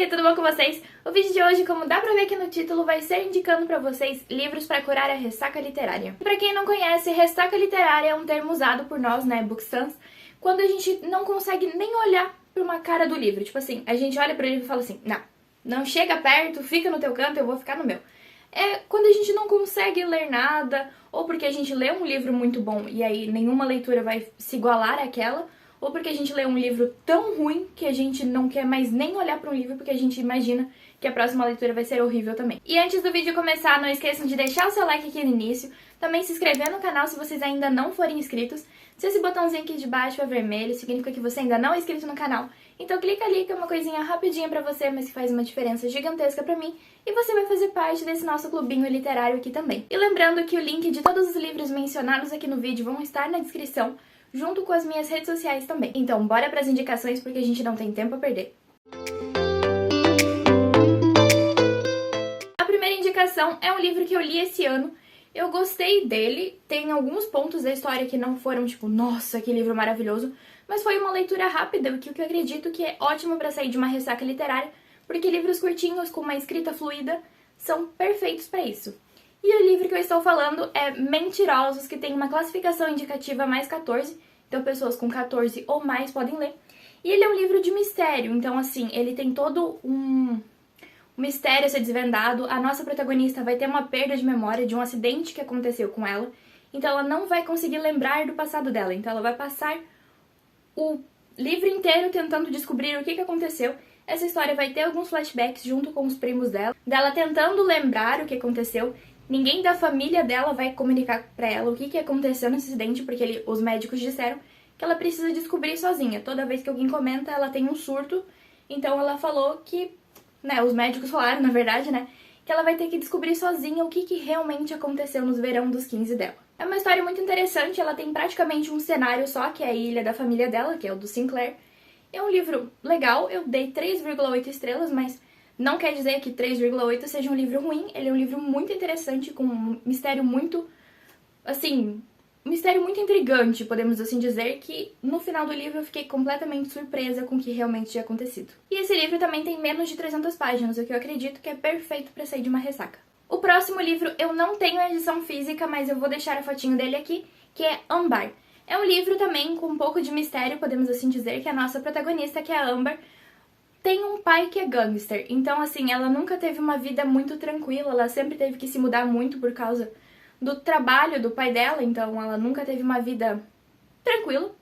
Oi, tudo bom com vocês? O vídeo de hoje, como dá pra ver aqui no título, vai ser indicando pra vocês livros pra curar a ressaca literária. Pra quem não conhece, ressaca literária é um termo usado por nós, né, bookstans, quando a gente não consegue nem olhar pra uma cara do livro. Tipo assim, a gente olha pro livro e fala assim, não chega perto, fica no teu canto, eu vou ficar no meu. É quando a gente não consegue ler nada, ou porque a gente lê um livro muito bom e aí nenhuma leitura vai se igualar àquela, ou porque a gente lê um livro tão ruim que a gente não quer mais nem olhar para um livro porque a gente imagina que a próxima leitura vai ser horrível também. E antes do vídeo começar, não esqueçam de deixar o seu like aqui no início, também se inscrever no canal se vocês ainda não forem inscritos. Se esse botãozinho aqui de baixo é vermelho, significa que você ainda não é inscrito no canal. Então clica ali que é uma coisinha rapidinha pra você, mas que faz uma diferença gigantesca pra mim, e você vai fazer parte desse nosso clubinho literário aqui também. E lembrando que o link de todos os livros mencionados aqui no vídeo vão estar na descrição, junto com as minhas redes sociais também. Então bora pras indicações porque a gente não tem tempo a perder. A primeira indicação é um livro que eu li esse ano. Eu gostei dele, tem alguns pontos da história que não foram tipo, nossa, que livro maravilhoso, mas foi uma leitura rápida, o que eu acredito que é ótimo pra sair de uma ressaca literária, porque livros curtinhos com uma escrita fluida são perfeitos pra isso. E o livro que eu estou falando é Mentirosos, que tem uma classificação indicativa mais 14, então pessoas com 14 ou mais podem ler. E ele é um livro de mistério, então assim, ele tem todo um mistério a ser desvendado. A nossa protagonista vai ter uma perda de memória de um acidente que aconteceu com ela, então ela não vai conseguir lembrar do passado dela, então ela vai passar o livro inteiro tentando descobrir o que aconteceu. Essa história vai ter alguns flashbacks junto com os primos dela tentando lembrar o que aconteceu. Ninguém da família dela vai comunicar pra ela o que aconteceu nesse acidente, porque os médicos disseram que ela precisa descobrir sozinha. Toda vez que alguém comenta, ela tem um surto. Então ela falou que, os médicos falaram, na verdade, que ela vai ter que descobrir sozinha o que realmente aconteceu nos verão dos 15 dela. É uma história muito interessante, ela tem praticamente um cenário só, que é a ilha da família dela, que é o do Sinclair. É um livro legal, eu dei 3,8 estrelas, mas não quer dizer que 3,8 seja um livro ruim. Ele é um livro muito interessante, com um mistério muito, mistério muito intrigante, podemos assim dizer, que no final do livro eu fiquei completamente surpresa com o que realmente tinha acontecido. E esse livro também tem menos de 300 páginas, o que eu acredito que é perfeito para sair de uma ressaca. O próximo livro eu não tenho a edição física, mas eu vou deixar a fotinho dele aqui, que é Ambar. É um livro também com um pouco de mistério, podemos assim dizer, que a nossa protagonista, que é a Ambar, tem um pai que é gangster. Então, assim, ela nunca teve uma vida muito tranquila, ela sempre teve que se mudar muito por causa do trabalho do pai dela, então ela nunca teve uma vida tranquila.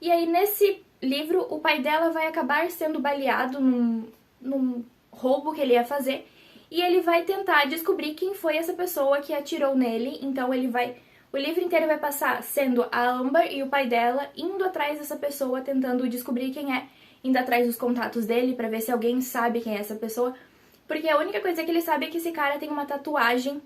E aí, nesse livro, o pai dela vai acabar sendo baleado num roubo que ele ia fazer, e ele vai tentar descobrir quem foi essa pessoa que atirou nele. Então o livro inteiro vai passar sendo a Ambar e o pai dela indo atrás dessa pessoa, tentando descobrir quem é, indo atrás dos contatos dele pra ver se alguém sabe quem é essa pessoa, porque a única coisa que ele sabe é que esse cara tem uma tatuagem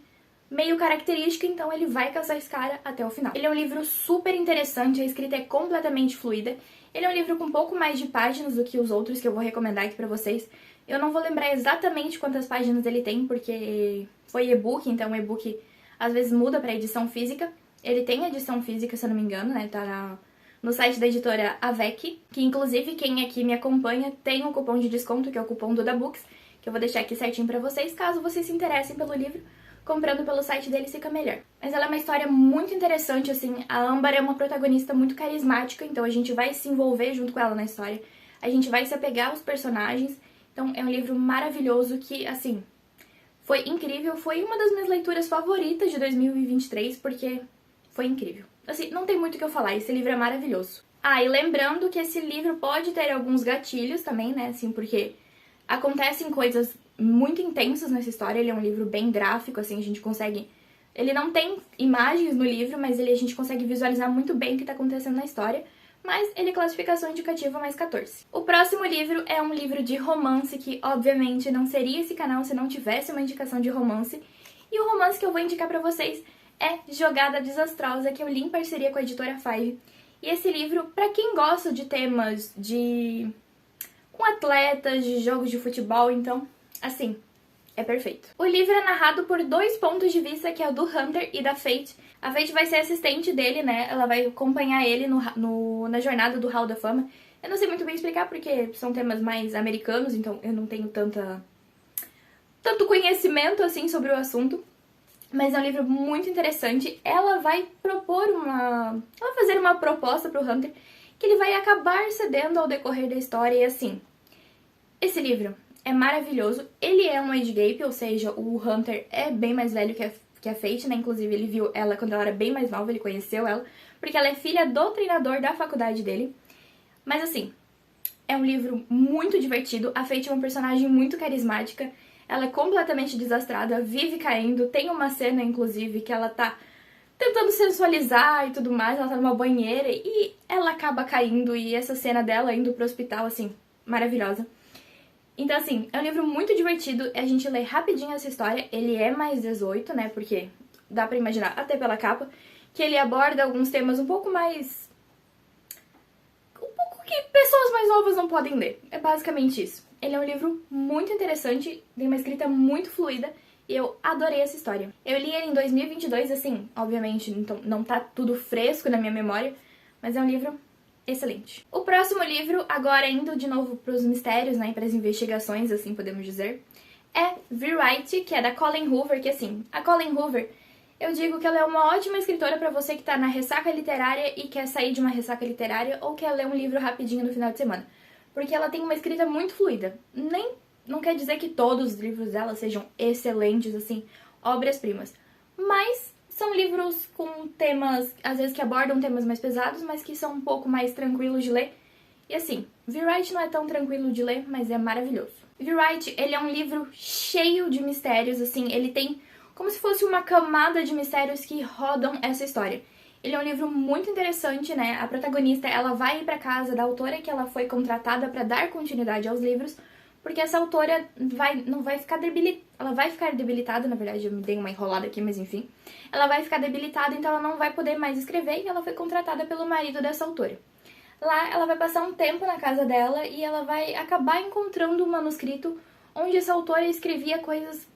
meio característica, então ele vai caçar esse cara até o final. Ele é um livro super interessante, a escrita é completamente fluida. Ele é um livro com um pouco mais de páginas do que os outros que eu vou recomendar aqui pra vocês. Eu não vou lembrar exatamente quantas páginas ele tem, porque foi e-book, então o e-book às vezes muda pra edição física. Ele tem edição física, se eu não me engano, tá no site da editora Avec, que inclusive quem aqui me acompanha tem um cupom de desconto, que é o cupom DudaBooks, que eu vou deixar aqui certinho pra vocês, caso vocês se interessem pelo livro. Comprando pelo site deles fica melhor. Mas ela é uma história muito interessante, assim. A Ambar é uma protagonista muito carismática, então a gente vai se envolver junto com ela na história. A gente vai se apegar aos personagens. Então é um livro maravilhoso que, assim, foi incrível. Foi uma das minhas leituras favoritas de 2023, porque foi incrível. Assim, não tem muito o que eu falar, esse livro é maravilhoso. E lembrando que esse livro pode ter alguns gatilhos também, assim, porque acontecem coisas muito intensas nessa história. Ele é um livro bem gráfico, assim, a gente consegue... Ele não tem imagens no livro, mas a gente consegue visualizar muito bem o que tá acontecendo na história, mas ele é classificação indicativa mais 14. O próximo livro é um livro de romance, que obviamente não seria esse canal se não tivesse uma indicação de romance, e o romance que eu vou indicar pra vocês é Jogada Desastrosa, que eu li em parceria com a editora Five. E esse livro, pra quem gosta de temas com atletas, de jogos de futebol, então, assim, é perfeito. O livro é narrado por dois pontos de vista, que é o do Hunter e da Fate. A Fate vai ser assistente dele, ela vai acompanhar ele na jornada do Hall da Fama. Eu não sei muito bem explicar porque são temas mais americanos, então eu não tenho tanto conhecimento assim sobre o assunto. Mas é um livro muito interessante. Ela vai fazer uma proposta pro Hunter que ele vai acabar cedendo ao decorrer da história. E assim, esse livro é maravilhoso. Ele é um age gap, ou seja, o Hunter é bem mais velho que a Fate, né? Inclusive, ele viu ela quando ela era bem mais nova, ele conheceu ela, porque ela é filha do treinador da faculdade dele. Mas assim, é um livro muito divertido. A Fate é uma personagem muito carismática. Ela é completamente desastrada, vive caindo. Tem uma cena, inclusive, que ela tá tentando sensualizar e tudo mais. Ela tá numa banheira e ela acaba caindo. E essa cena dela indo pro hospital, assim, maravilhosa. Então, assim, é um livro muito divertido. A gente lê rapidinho essa história. Ele é mais 18, né? Porque dá pra imaginar, até pela capa, que ele aborda alguns temas um pouco que pessoas mais novas não podem ler. É basicamente isso. Ele é um livro muito interessante, tem uma escrita muito fluida e eu adorei essa história. Eu li ele em 2022, assim, obviamente, então não tá tudo fresco na minha memória, mas é um livro excelente. O próximo livro, agora indo de novo pros mistérios, né, pras investigações, assim podemos dizer, é Rewrite, que é da Colleen Hoover, que assim, a Colleen Hoover, eu digo que ela é uma ótima escritora pra você que tá na ressaca literária e quer sair de uma ressaca literária ou quer ler um livro rapidinho no final de semana. Porque ela tem uma escrita muito fluida. Não quer dizer que todos os livros dela sejam excelentes, assim, obras-primas. Mas são livros com temas, às vezes que abordam temas mais pesados, mas que são um pouco mais tranquilos de ler. E assim, Rewrite não é tão tranquilo de ler, mas é maravilhoso. Rewrite, ele é um livro cheio de mistérios, assim, ele tem como se fosse uma camada de mistérios que rodam essa história. Ele é um livro muito interessante, né? A protagonista, ela vai pra casa da autora que ela foi contratada pra dar continuidade aos livros, porque essa autora ela vai ficar debilitada, na verdade eu me dei uma enrolada aqui, mas enfim. Ela vai ficar debilitada, então ela não vai poder mais escrever e ela foi contratada pelo marido dessa autora. Lá ela vai passar um tempo na casa dela e ela vai acabar encontrando um manuscrito onde essa autora escrevia coisas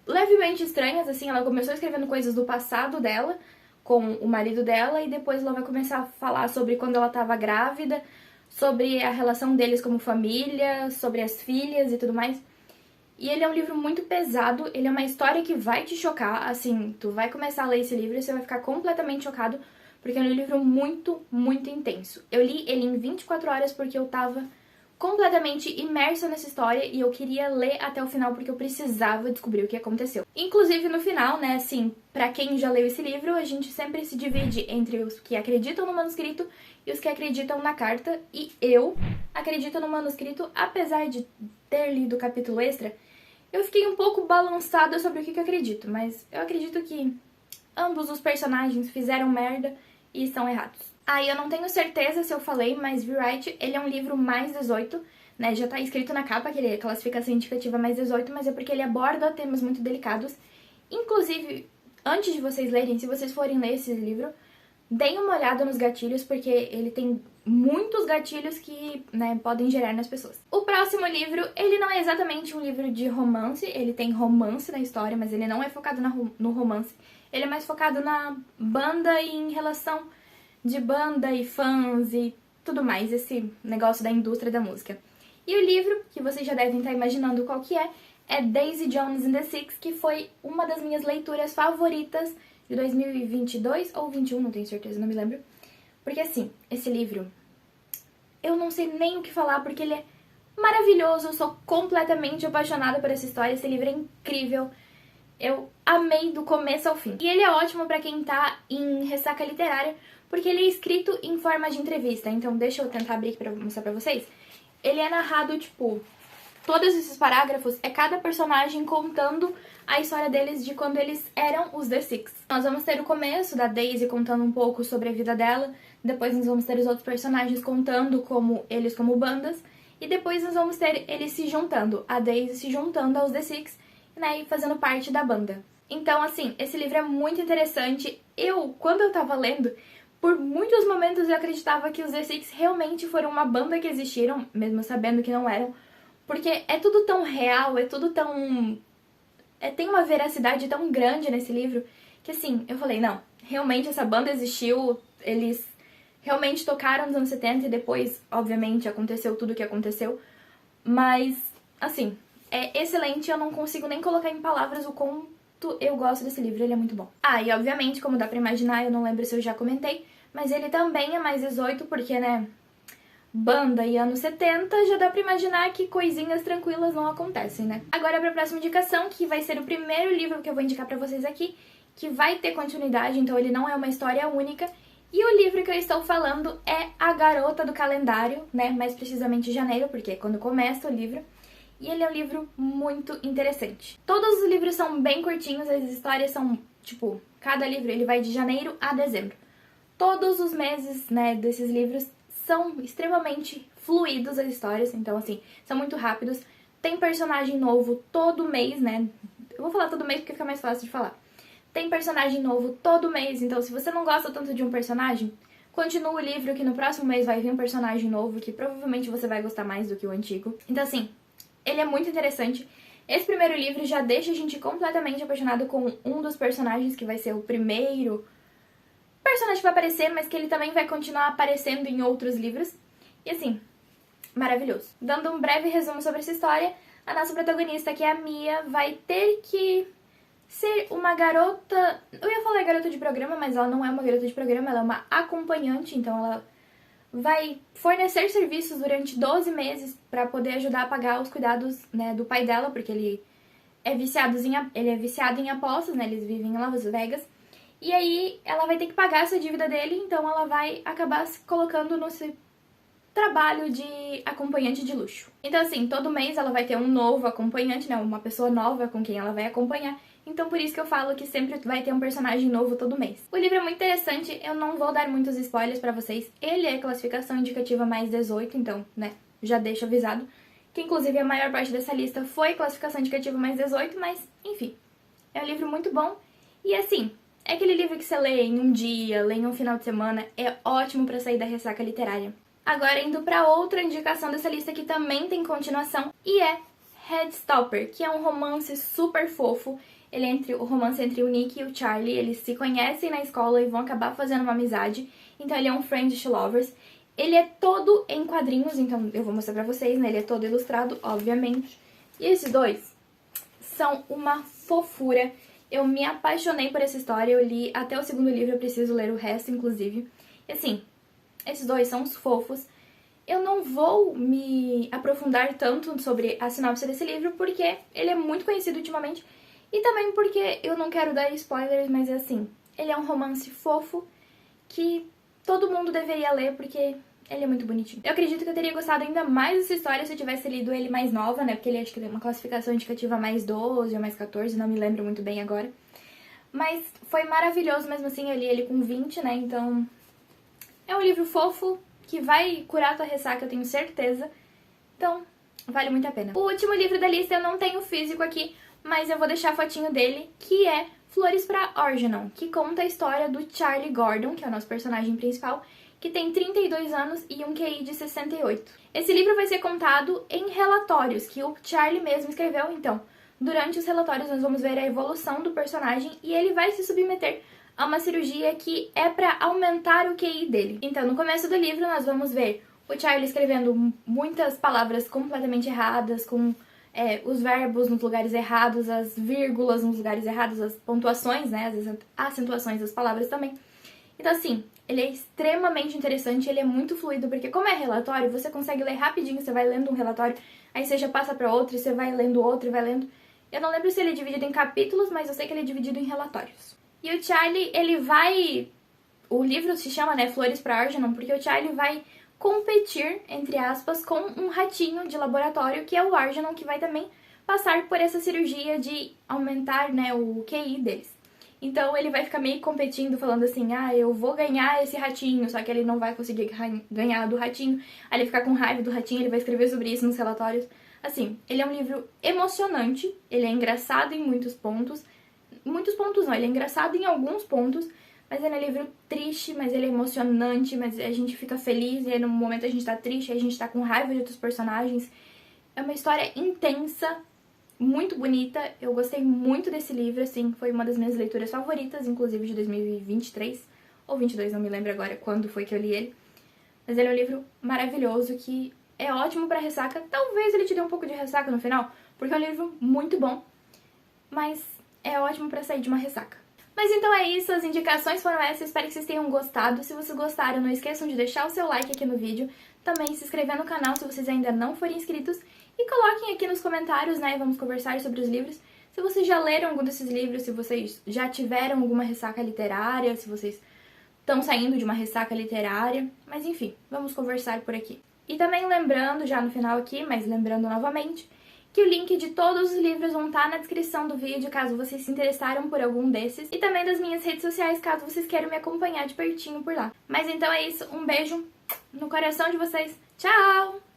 levemente estranhas, assim, ela começou escrevendo coisas do passado dela, com o marido dela, e depois ela vai começar a falar sobre quando ela estava grávida, sobre a relação deles como família, sobre as filhas e tudo mais. E ele é um livro muito pesado, ele é uma história que vai te chocar, assim, tu vai começar a ler esse livro e você vai ficar completamente chocado, porque é um livro muito, muito intenso. Eu li ele em 24 horas porque eu tava completamente imersa nessa história e eu queria ler até o final porque eu precisava descobrir o que aconteceu. Inclusive no final, né, assim, pra quem já leu esse livro, a gente sempre se divide entre os que acreditam no manuscrito e os que acreditam na carta, e eu acredito no manuscrito, apesar de ter lido o capítulo extra, eu fiquei um pouco balançada sobre o que eu acredito, mas eu acredito que ambos os personagens fizeram merda e estão errados. Aí eu não tenho certeza se eu falei, mas Rewrite, ele é um livro mais 18, né? Já tá escrito na capa que ele é classificação indicativa mais 18, mas é porque ele aborda temas muito delicados. Inclusive, antes de vocês lerem, se vocês forem ler esse livro, deem uma olhada nos gatilhos, porque ele tem muitos gatilhos que, né, podem gerar nas pessoas. O próximo livro, ele não é exatamente um livro de romance, ele tem romance na história, mas ele não é focado no romance. Ele é mais focado na banda e em relação de banda e fãs e tudo mais, esse negócio da indústria da música. E o livro, que vocês já devem estar imaginando qual que é Daisy Jones and the Six, que foi uma das minhas leituras favoritas de 2022 ou 21, não tenho certeza, não me lembro. Porque assim, esse livro, eu não sei nem o que falar, porque ele é maravilhoso, eu sou completamente apaixonada por essa história, esse livro é incrível. Eu amei do começo ao fim. E ele é ótimo pra quem tá em ressaca literária, porque ele é escrito em forma de entrevista. Então, deixa eu tentar abrir aqui pra mostrar pra vocês. Ele é narrado, tipo, todos esses parágrafos é cada personagem contando a história deles de quando eles eram os The Six. Nós vamos ter o começo da Daisy contando um pouco sobre a vida dela, depois nós vamos ter os outros personagens contando como bandas, e depois nós vamos ter eles se juntando, a Daisy se juntando aos The Six, né, e fazendo parte da banda. Então, assim, esse livro é muito interessante. Quando eu tava lendo, por muitos momentos eu acreditava que os The Six realmente foram uma banda que existiram, mesmo sabendo que não eram, porque é tudo tão real, é tudo tão... tem uma veracidade tão grande nesse livro, que assim, eu falei, não, realmente essa banda existiu, eles realmente tocaram nos anos 70 e depois, obviamente, aconteceu tudo o que aconteceu. Mas, assim, é excelente, eu não consigo nem colocar em palavras o quanto eu gosto desse livro, ele é muito bom. Ah, e obviamente, como dá pra imaginar, eu não lembro se eu já comentei, mas ele também é mais 18 porque, né, banda e anos 70, já dá pra imaginar que coisinhas tranquilas não acontecem, né? Agora pra próxima indicação, que vai ser o primeiro livro que eu vou indicar pra vocês aqui, que vai ter continuidade, então ele não é uma história única. E o livro que eu estou falando é A Garota do Calendário, né? Mais precisamente janeiro, porque é quando começa o livro. E ele é um livro muito interessante. Todos os livros são bem curtinhos, as histórias são, tipo, cada livro ele vai de janeiro a dezembro. Todos os meses, né, desses livros são extremamente fluidos as histórias, então, assim, são muito rápidos. Tem personagem novo todo mês, né? Eu vou falar todo mês porque fica mais fácil de falar. Tem personagem novo todo mês, então se você não gosta tanto de um personagem, continua o livro que no próximo mês vai vir um personagem novo que provavelmente você vai gostar mais do que o antigo. Então, assim, ele é muito interessante. Esse primeiro livro já deixa a gente completamente apaixonado com um dos personagens, que vai ser o primeiro personagem que vai aparecer, mas que ele também vai continuar aparecendo em outros livros. E assim, maravilhoso. Dando um breve resumo sobre essa história, a nossa protagonista, que é a Mia, vai ter que ser uma garota... Eu ia falar garota de programa, mas ela não é uma garota de programa, ela é uma acompanhante, então ela vai fornecer serviços durante 12 meses para poder ajudar a pagar os cuidados, né, do pai dela, porque ele é viciado em apostas, né, eles vivem em Las Vegas. E aí ela vai ter que pagar essa dívida dele, então ela vai acabar se colocando nesse trabalho de acompanhante de luxo. Então, assim, todo mês ela vai ter um novo acompanhante, né, uma pessoa nova com quem ela vai acompanhar. Então, por isso que eu falo que sempre vai ter um personagem novo todo mês. O livro é muito interessante, eu não vou dar muitos spoilers pra vocês. Ele é classificação indicativa mais 18, então, né, já deixo avisado. Que, inclusive, a maior parte dessa lista foi classificação indicativa mais 18, mas, enfim. É um livro muito bom. E, assim, é aquele livro que você lê em um dia, lê em um final de semana, é ótimo pra sair da ressaca literária. Agora, indo pra outra indicação dessa lista que também tem continuação, e é Headstopper, que é um romance super fofo. Ele é o romance entre o Nick e o Charlie, eles se conhecem na escola e vão acabar fazendo uma amizade, então ele é um friend to lovers. Ele é todo em quadrinhos, então eu vou mostrar pra vocês, né? Ele é todo ilustrado, obviamente. E esses dois são uma fofura. Eu me apaixonei por essa história, eu li até o segundo livro, eu preciso ler o resto, inclusive. E assim, esses dois são os fofos. Eu não vou me aprofundar tanto sobre a sinopse desse livro, porque ele é muito conhecido ultimamente. E também porque eu não quero dar spoilers, mas é assim, ele é um romance fofo que todo mundo deveria ler, porque ele é muito bonitinho. Eu acredito que eu teria gostado ainda mais dessa história se eu tivesse lido ele mais nova, né? Porque ele acho que tem uma classificação indicativa mais 12 ou mais 14, não me lembro muito bem agora. Mas foi maravilhoso mesmo assim, eu li ele com 20, né? Então, é um livro fofo que vai curar a tua ressaca, eu tenho certeza. Então, vale muito a pena. O último livro da lista eu não tenho físico aqui, mas eu vou deixar a fotinho dele, que é Flores para Algernon, que conta a história do Charlie Gordon, que é o nosso personagem principal, que tem 32 anos e um QI de 68. Esse livro vai ser contado em relatórios que o Charlie mesmo escreveu, então, durante os relatórios nós vamos ver a evolução do personagem e ele vai se submeter a uma cirurgia que é para aumentar o QI dele. Então, no começo do livro nós vamos ver o Charlie escrevendo muitas palavras completamente erradas, com os verbos nos lugares errados, as vírgulas nos lugares errados, as pontuações, né, as acentuações das palavras também. Então, assim, ele é extremamente interessante, ele é muito fluido, porque como é relatório, você consegue ler rapidinho, você vai lendo um relatório, aí você já passa para outro, e você vai lendo outro e vai lendo. Eu não lembro se ele é dividido em capítulos, mas eu sei que ele é dividido em relatórios. E o Charlie, ele vai... O livro se chama, né, Flores para Algernon, porque o Charlie vai competir, entre aspas, com um ratinho de laboratório, que é o Algernon, que vai também passar por essa cirurgia de aumentar, né, o QI deles. Então ele vai ficar meio competindo, falando assim, ah, eu vou ganhar esse ratinho, só que ele não vai conseguir ganhar do ratinho. Aí ele fica com raiva do ratinho, ele vai escrever sobre isso nos relatórios. Assim, ele é um livro emocionante, ele é engraçado em muitos pontos. Muitos pontos não, ele é engraçado em alguns pontos, mas ele é um livro triste, mas ele é emocionante, mas a gente fica feliz, e aí no momento a gente tá triste, aí a gente tá com raiva de outros personagens. É uma história intensa, muito bonita, eu gostei muito desse livro, assim, foi uma das minhas leituras favoritas, inclusive de 2023, ou 22, não me lembro agora quando foi que eu li ele. Mas ele é um livro maravilhoso que é ótimo pra ressaca. Talvez ele te dê um pouco de ressaca no final, porque é um livro muito bom, mas é ótimo pra sair de uma ressaca. Mas então é isso, as indicações foram essas, espero que vocês tenham gostado. Se vocês gostaram, não esqueçam de deixar o seu like aqui no vídeo, também se inscrever no canal se vocês ainda não forem inscritos, e coloquem aqui nos comentários, né, vamos conversar sobre os livros, se vocês já leram algum desses livros, se vocês já tiveram alguma ressaca literária, se vocês estão saindo de uma ressaca literária, mas enfim, vamos conversar por aqui. E também lembrando, já no final aqui, mas lembrando novamente, que o link de todos os livros vão estar na descrição do vídeo, caso vocês se interessaram por algum desses, e também das minhas redes sociais, caso vocês queiram me acompanhar de pertinho por lá. Mas então é isso, um beijo no coração de vocês, tchau!